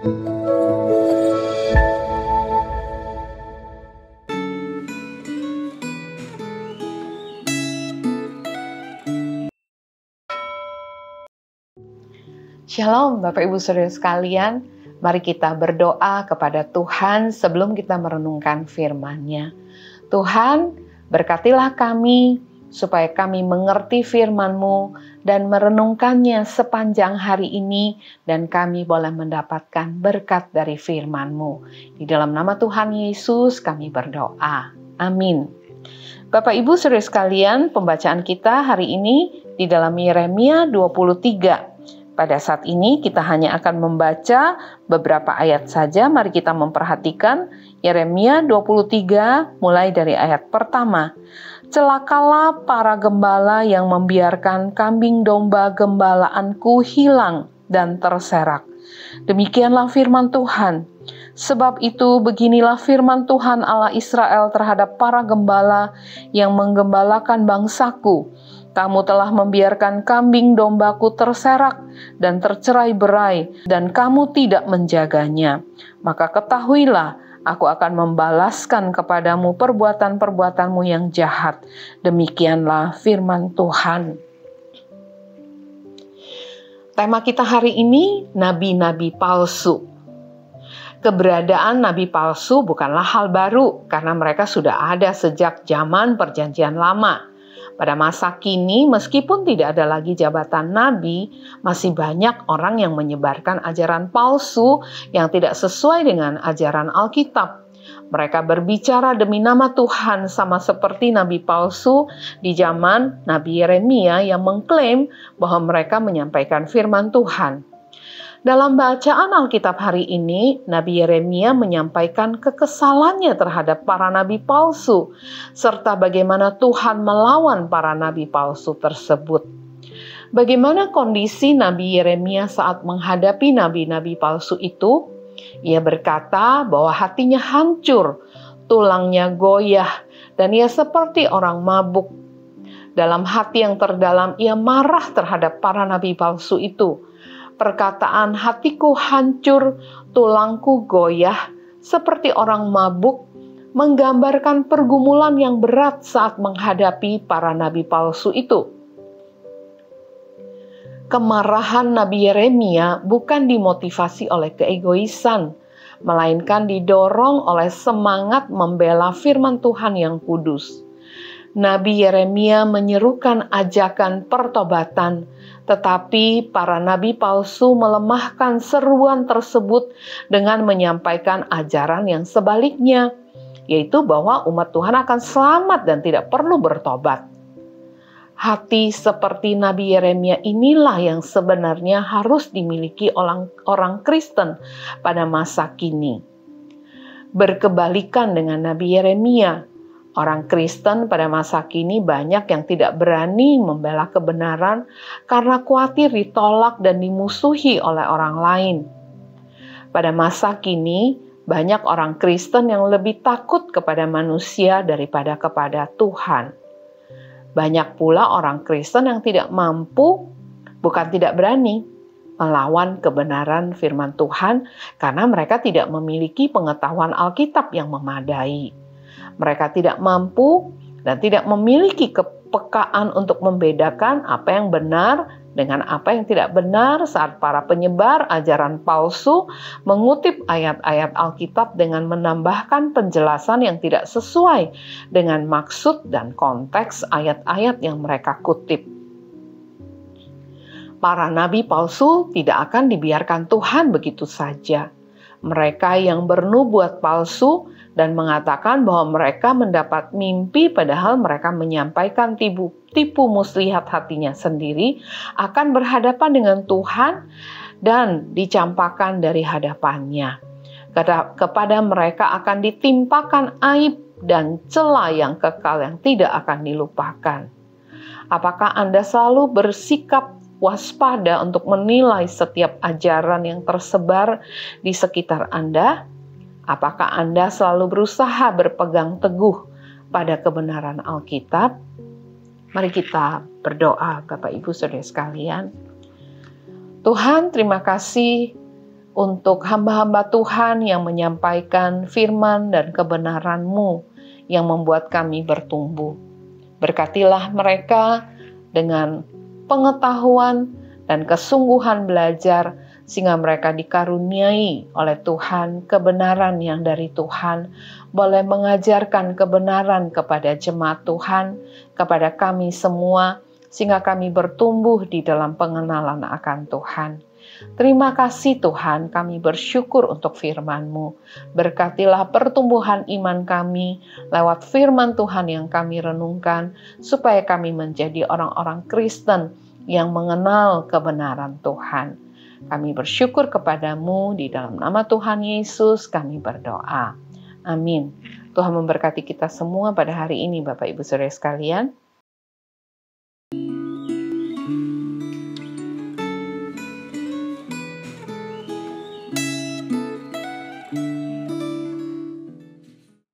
Shalom Bapak Ibu Saudara sekalian, mari kita berdoa kepada Tuhan sebelum kita merenungkan firman-Nya. Tuhan, berkatilah kami supaya kami mengerti firman-Mu dan merenungkannya sepanjang hari ini dan kami boleh mendapatkan berkat dari firman-Mu. Di dalam nama Tuhan Yesus kami berdoa. Amin. Bapak Ibu Saudara sekalian, pembacaan kita hari ini di dalam Yeremia 23. Pada saat ini kita hanya akan membaca beberapa ayat saja. Mari kita memperhatikan Yeremia 23 mulai dari ayat pertama. Celakalah para gembala yang membiarkan kambing domba gembalaanku hilang dan terserak. Demikianlah firman Tuhan. Sebab itu beginilah firman Tuhan Allah Israel terhadap para gembala yang menggembalakan bangsaku. Kamu telah membiarkan kambing dombaku terserak dan tercerai-berai, dan kamu tidak menjaganya. Maka ketahuilah, aku akan membalaskan kepadamu perbuatan-perbuatanmu yang jahat. Demikianlah firman Tuhan. Tema kita hari ini, nabi-nabi palsu. Keberadaan nabi palsu bukanlah hal baru, karena mereka sudah ada sejak zaman Perjanjian Lama. Pada masa kini, meskipun tidak ada lagi jabatan nabi, masih banyak orang yang menyebarkan ajaran palsu yang tidak sesuai dengan ajaran Alkitab. Mereka berbicara demi nama Tuhan sama seperti nabi palsu di zaman Nabi Yeremia yang mengklaim bahwa mereka menyampaikan firman Tuhan. Dalam bacaan Alkitab hari ini, Nabi Yeremia menyampaikan kekesalannya terhadap para nabi palsu, serta bagaimana Tuhan melawan para nabi palsu tersebut. Bagaimana kondisi Nabi Yeremia saat menghadapi nabi-nabi palsu itu? Ia berkata bahwa hatinya hancur, tulangnya goyah, dan ia seperti orang mabuk. Dalam hati yang terdalam, ia marah terhadap para nabi palsu itu. Perkataan hatiku hancur, tulangku goyah, seperti orang mabuk, menggambarkan pergumulan yang berat saat menghadapi para nabi palsu itu. Kemarahan Nabi Yeremia bukan dimotivasi oleh keegoisan, melainkan didorong oleh semangat membela firman Tuhan yang kudus. Nabi Yeremia menyerukan ajakan pertobatan, tetapi para nabi palsu melemahkan seruan tersebut dengan menyampaikan ajaran yang sebaliknya, yaitu bahwa umat Tuhan akan selamat dan tidak perlu bertobat. Hati seperti Nabi Yeremia inilah yang sebenarnya harus dimiliki orang Kristen pada masa kini. Berkebalikan dengan Nabi Yeremia, orang Kristen pada masa kini banyak yang tidak berani membela kebenaran karena khawatir ditolak dan dimusuhi oleh orang lain. Pada masa kini, banyak orang Kristen yang lebih takut kepada manusia daripada kepada Tuhan. Banyak pula orang Kristen yang tidak mampu, bukan tidak berani, melawan kebenaran firman Tuhan karena mereka tidak memiliki pengetahuan Alkitab yang memadai. Mereka tidak mampu dan tidak memiliki kepekaan untuk membedakan apa yang benar dengan apa yang tidak benar saat para penyebar ajaran palsu mengutip ayat-ayat Alkitab dengan menambahkan penjelasan yang tidak sesuai dengan maksud dan konteks ayat-ayat yang mereka kutip. Para nabi palsu tidak akan dibiarkan Tuhan begitu saja. Mereka yang bernubuat palsu dan mengatakan bahwa mereka mendapat mimpi padahal mereka menyampaikan tipu muslihat hatinya sendiri akan berhadapan dengan Tuhan dan dicampakkan dari hadapannya. Kepada mereka akan ditimpakan aib dan cela yang kekal yang tidak akan dilupakan. Apakah Anda selalu bersikap waspada untuk menilai setiap ajaran yang tersebar di sekitar Anda? Apakah Anda selalu berusaha berpegang teguh pada kebenaran Alkitab? Mari kita berdoa, Bapak Ibu Saudara sekalian. Tuhan, terima kasih untuk hamba-hamba Tuhan yang menyampaikan firman dan kebenaran-Mu yang membuat kami bertumbuh. Berkatilah mereka dengan pengetahuan dan kesungguhan belajar, sehingga mereka dikaruniai oleh Tuhan kebenaran yang dari Tuhan, boleh mengajarkan kebenaran kepada jemaat Tuhan, kepada kami semua, sehingga kami bertumbuh di dalam pengenalan akan Tuhan. Terima kasih Tuhan, kami bersyukur untuk firman-Mu. Berkatilah pertumbuhan iman kami lewat firman Tuhan yang kami renungkan, supaya kami menjadi orang-orang Kristen yang mengenal kebenaran Tuhan. Kami bersyukur kepadamu, di dalam nama Tuhan Yesus kami berdoa. Amin. Tuhan memberkati kita semua pada hari ini, Bapak Ibu Saudara sekalian.